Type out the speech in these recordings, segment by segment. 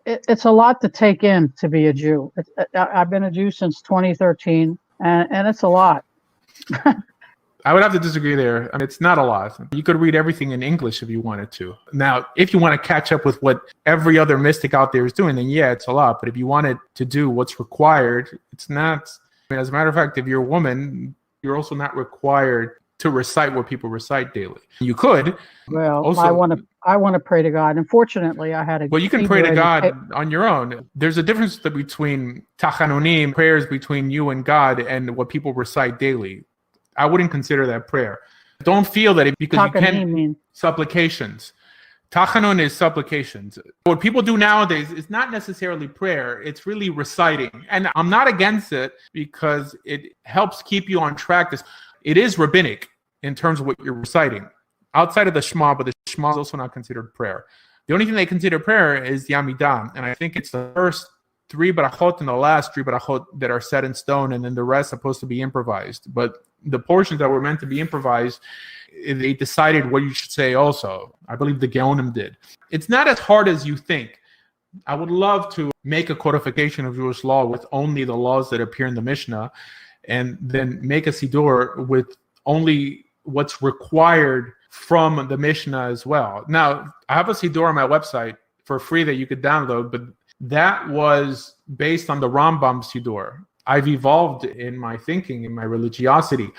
It's a lot to take in to be a Jew. I've been a Jew since 2013, and it's a lot. I would have to disagree there. I mean, it's not a lot. You could read everything in English if you wanted to. Now, if you want to catch up with what every other mystic out there is doing, then yeah, it's a lot. But if you wanted to do what's required, it's not. I mean, as a matter of fact, if you're a woman, you're also not required to recite what people recite daily. You could. Well, also, I want to pray to God. Unfortunately, I had a. Well, you can pray to God on your own. There's a difference between tachanunim, prayers between you and God, and what people recite daily. I wouldn't consider that prayer. Don't feel that because you can't. Supplications. Tachanun is supplications. What people do nowadays is not necessarily prayer. It's really reciting. And I'm not against it because it helps keep you on track. It is rabbinic in terms of what you're reciting. Outside of the Shema, but the Shema is also not considered prayer. The only thing they consider prayer is the Amidah. And I think it's the first 3 barachot and the last 3 barachot that are set in stone, and then the rest supposed to be improvised. But the portions that were meant to be improvised, they decided what you should say also. I believe the Geonim did. It's not as hard as you think. I would love to make a codification of Jewish law with only the laws that appear in the Mishnah, and then make a Siddur with only what's required from the Mishnah as well. Now, I have a Siddur on my website for free that you could download, but that was based on the Rambam Siddur. I've evolved in my thinking, in my religiosity.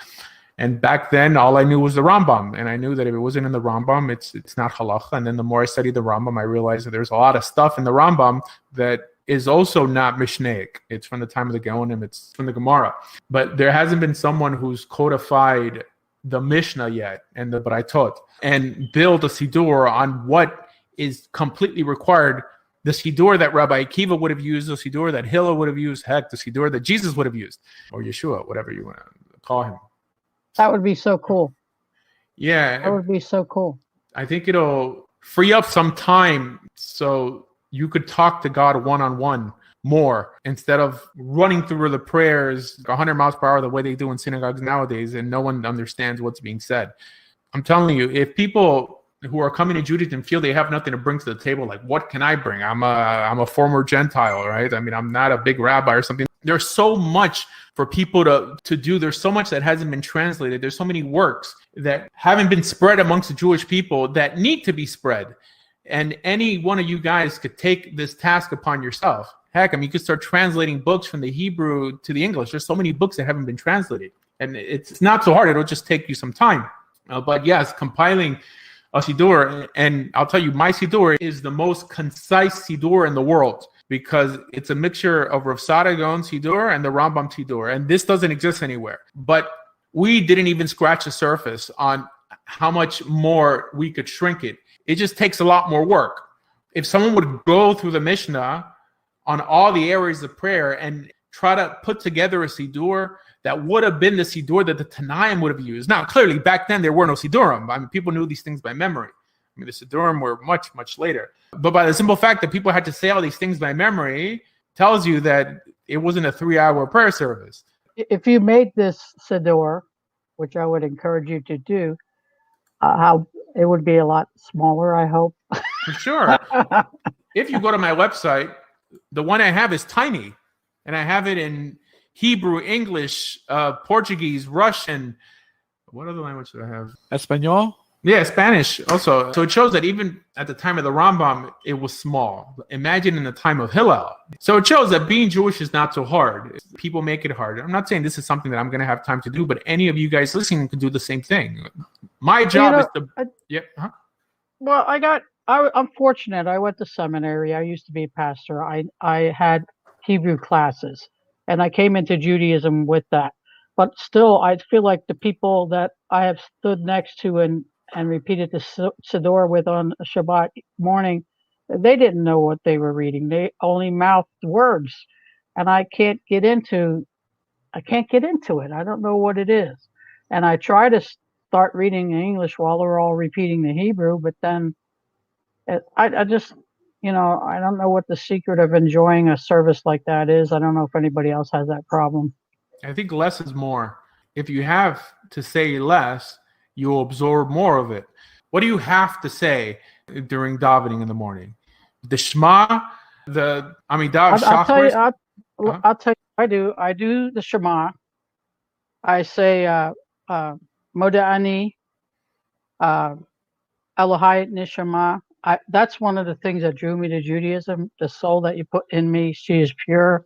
And back then, all I knew was the Rambam. And I knew that if it wasn't in the Rambam, it's not halacha. And then the more I studied the Rambam, I realized that there's a lot of stuff in the Rambam that is also not Mishnaic. It's from the time of the Geonim. It's from the Gemara. But there hasn't been someone who's codified the Mishnah yet and the Braitot and build a Siddur on what is completely required. The Siddur that Rabbi Akiva would have used, the Siddur that Hillel would have used, heck, the Siddur that Jesus would have used, or Yeshua, whatever you want to call him. That would be so cool. Yeah. That would be so cool. I think it'll free up some time so you could talk to God one-on-one more instead of running through the prayers 100 miles per hour the way they do in synagogues nowadays, and no one understands what's being said. I'm telling you, if people who are coming to Judaism feel they have nothing to bring to the table, like, what can I bring? I'm a former Gentile, right? I mean, I'm not a big rabbi or something. There's so much for people to do. There's so much that hasn't been translated. There's so many works that haven't been spread amongst the Jewish people that need to be spread. And any one of you guys could take this task upon yourself. Heck, I mean, you could start translating books from the Hebrew to the English. There's so many books that haven't been translated. And it's not so hard. It'll just take you some time. But yes, compiling a Siddur, and I'll tell you, my Siddur is the most concise Siddur in the world because it's a mixture of Rav Sada Gaon's Siddur and the Rambam Siddur, and this doesn't exist anywhere. But we didn't even scratch the surface on how much more we could shrink it. It just takes a lot more work. If someone would go through the Mishnah on all the areas of prayer and try to put together a Siddur that would have been the Siddur that the Tanaim would have used. Now, clearly, back then, there were no Siddurim. I mean, people knew these things by memory. I mean, the Siddurim were much, much later. But by the simple fact that people had to say all these things by memory tells you that it wasn't a 3-hour prayer service. If you made this Siddur, which I would encourage you to do, how it would be a lot smaller, I hope. For sure. If you go to my website, the one I have is tiny. And I have it in Hebrew, English, Portuguese, Russian. What other language do I have? Espanol? Yeah, Spanish also. So it shows that even at the time of the Rambam, it was small. Imagine in the time of Hillel. So it shows that being Jewish is not so hard. People make it hard. I'm not saying this is something that I'm going to have time to do, but any of you guys listening can do the same thing. My job is to... Well, I'm fortunate. I went to seminary. I used to be a pastor. I had Hebrew classes. And I came into Judaism with that. But still, I feel like the people that I have stood next to and repeated the Siddur with on Shabbat morning, they didn't know what they were reading. They only mouthed words. And I can't get into it. I don't know what it is. And I try to start reading in English while they're all repeating the Hebrew, but then I just... I don't know what the secret of enjoying a service like that is. I don't know if anybody else has that problem. I think less is more. If you have to say less, you'll absorb more of it. What do you have to say during davening in the morning? the Shema, the Amidah, I'll tell you. Shachris. I'll tell you. I do the Shema. I say Moda Ani, Elohai Nishama. That's one of the things that drew me to Judaism. The soul that you put in me, she is pure.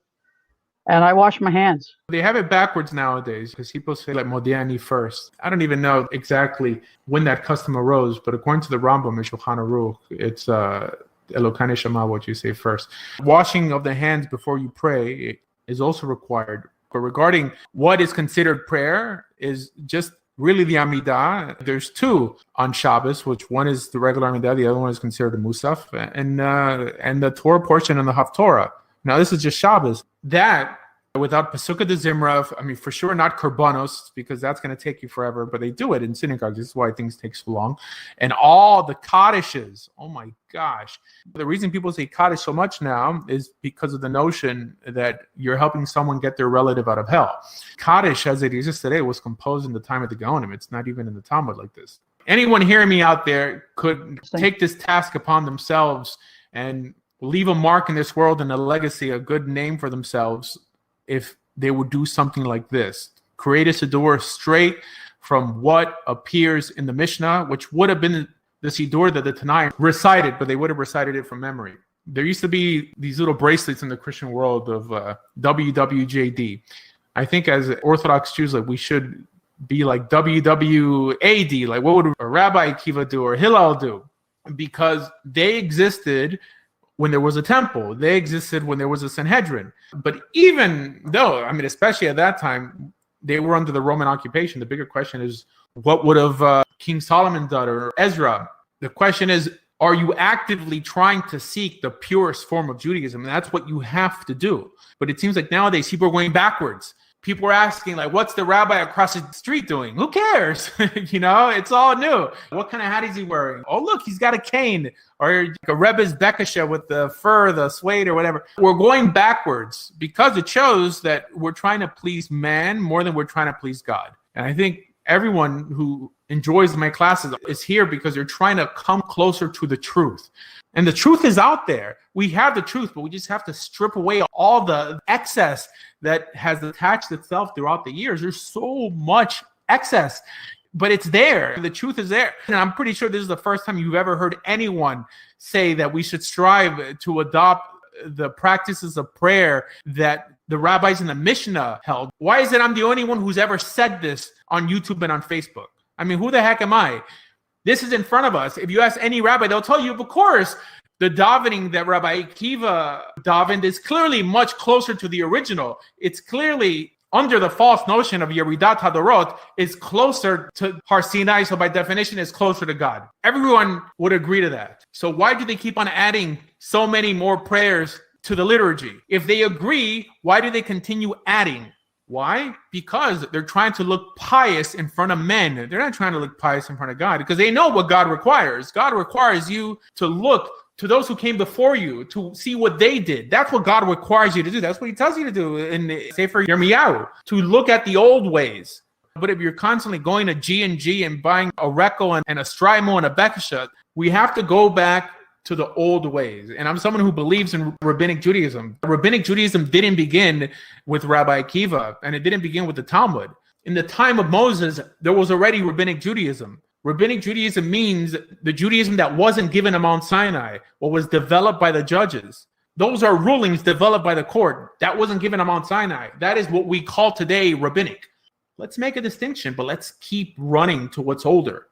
And I wash my hands. They have it backwards nowadays because people say like Modiani first. I don't even know exactly when that custom arose, but according to the Rambam in Shulchan Aruch, it's Elokai Shema, what you say first. Washing of the hands before you pray is also required. But regarding what is considered prayer is just really the Amidah. There's two on Shabbos, which one is the regular Amidah, the other one is considered a Musaf, and the Torah portion and the Haftorah. Now, this is just Shabbos. That, without Pesukah de Zimra, I mean, for sure not Korbanos, because that's going to take you forever, but they do it in synagogues. This is why things take so long. And all the Kaddishes, oh my gosh. The reason people say Kaddish so much now is because of the notion that you're helping someone get their relative out of hell. Kaddish, as it exists today, was composed in the time of the Gaonim. It's not even in the Talmud like this. Anyone hearing me out there could take this task upon themselves and leave a mark in this world and a legacy, a good name for themselves, if they would do something like this. Create a Siddur straight from what appears in the Mishnah, which would have been the Siddur that the Tanai recited, but they would have recited it from memory. There used to be these little bracelets in the Christian world of WWJD. I think as Orthodox Jews, like, we should be like WWAD. Like, what would a Rabbi Akiva do or Hillel do? Because they existed when there was a temple. They existed when there was a Sanhedrin. But even though, I mean, especially at that time, they were under the Roman occupation, the bigger question is, what would have King Solomon done or Ezra? The question is, are you actively trying to seek the purest form of Judaism? And that's what you have to do. But it seems like nowadays people are going backwards. People are asking, like, what's the rabbi across the street doing? Who cares? It's all new. What kind of hat is he wearing? Oh, look, he's got a cane. Or a Rebbe's Bekasha with the fur, the suede, or whatever. We're going backwards because it shows that we're trying to please man more than we're trying to please God. And I think everyone who enjoys my classes is here because they're trying to come closer to the truth. And the truth is out there. We have the truth, but we just have to strip away all the excess that has attached itself throughout the years. There's so much excess, but it's there. The truth is there. And I'm pretty sure this is the first time you've ever heard anyone say that we should strive to adopt the practices of prayer that the rabbis in the Mishnah held. Why is it I'm the only one who's ever said this on YouTube and on Facebook? I mean, who the heck am I? This is in front of us. If you ask any rabbi, they'll tell you, of course, the davening that Rabbi Akiva davened is clearly much closer to the original. It's clearly under the false notion of Yeridat Hadorot is closer to Har Sinai, so by definition is closer to God. Everyone would agree to that. So why do they keep on adding so many more prayers to the liturgy? If they agree, why do they continue adding? Why? Because they're trying to look pious in front of men. They're not trying to look pious in front of God because they know what God requires. God requires you to look to those who came before you, to see what they did. That's what God requires you to do. That's what he tells you to do in the Sefer Yirmiyahu, to look at the old ways. But if you're constantly going to G&G and buying a Rekel and a Strimo and a Bekasha, we have to go back to the old ways. And I'm someone who believes in Rabbinic Judaism. Rabbinic Judaism didn't begin with Rabbi Akiva, and it didn't begin with the Talmud. In the time of Moses, there was already Rabbinic Judaism. Rabbinic Judaism means the Judaism that wasn't given at Mount Sinai, or was developed by the judges. Those are rulings developed by the court. That wasn't given at Mount Sinai. That is what we call today Rabbinic. Let's make a distinction, but let's keep running to what's older.